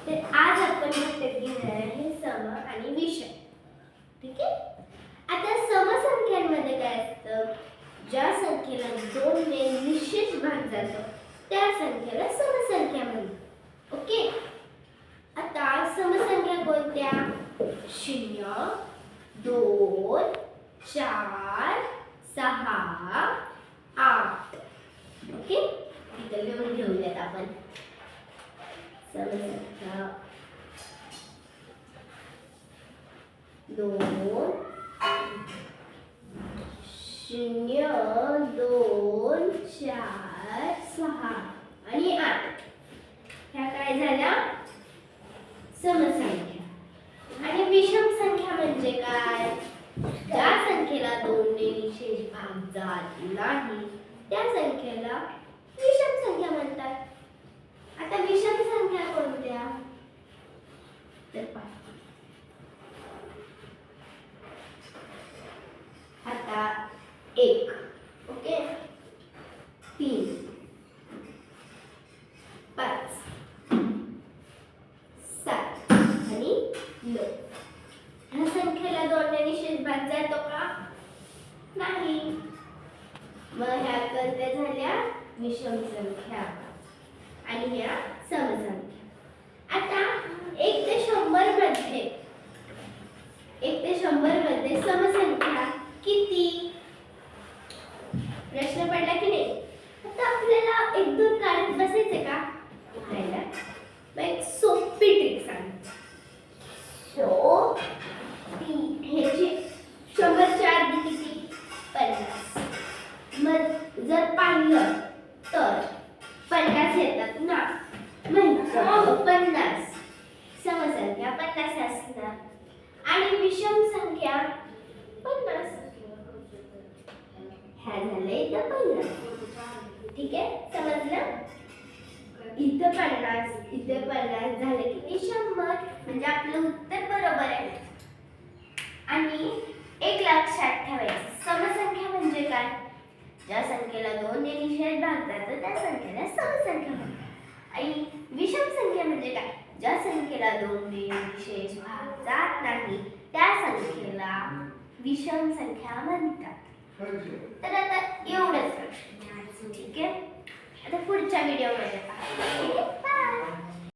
तर आज आपण घटक घेणार आहे सम आणि विषम. ठीक आहे. आता समसंख्यांमध्ये काय असतं, ज्या संख्येला 2 ने निश्चित भाग जातो त्या संख्येला समसंख्या म्हणतात. ओके. आता समसंख्या कोणत्या? 0, 2, 4, 6, 8. ओके. इथे लिहून घेऊयात आपण समसंख्या 2, 0, 2, 4, 6 आणि 8. ह्या काय झाल्या समसंख्या. आणि विषम संख्या म्हणजे काय? ज्या संख्येला 2 ने निशेष भाग जात नाही त्या संख्येला विषम संख्या म्हणतात. आता विषम संख्या कोणत्या? तर पहा, आता 1, ओके, 3, 5, 7 आणि 9. ह्या संख्येला 2 ने निशेष भाग जातो का? नाही. मग ह्या कोणत्या झाल्या? विषम संख्या आणि ह्या समसंख्या. आता 1 ते 100 मध्ये 1 ते 100 मध्ये समसंख्या किती? प्रश्न पडला की नाही? आता आपल्याला 1-2 काढत बसायचे का? उठायला मग एक सोपी ट्रिक सांगते. हे जे 100 च्या आधी किती? 50. मग जर पाहिलं तर 50 येतात ना, म्हणजे 50 समसंख्या 50 असणार आणि विषम संख्या 50. ह्या झाले इथं 50. ठीक आहे, समजलं? इथं 50 इथं 50 झाले किती? 100. म्हणजे आपलं उत्तर बरोबर आहे. आणि एक लक्षात ठेवायचं, समसंख्या म्हणजे काय? ज्या संख्येला 2 ने निशेष भाग जातो त्या संख्येला समसंख्या म्हणतात. आणि विषम संख्या म्हणजे काय? ज्या संख्येला 2 ने निशेष भाग जात नाही त्या संख्येला विषम संख्या म्हणतात. तर आता एवढंच लक्षात ठेवायचं. ठीक आहे. आता पुढच्या व्हिडिओमध्ये पहा. ठीक आहे. बाय.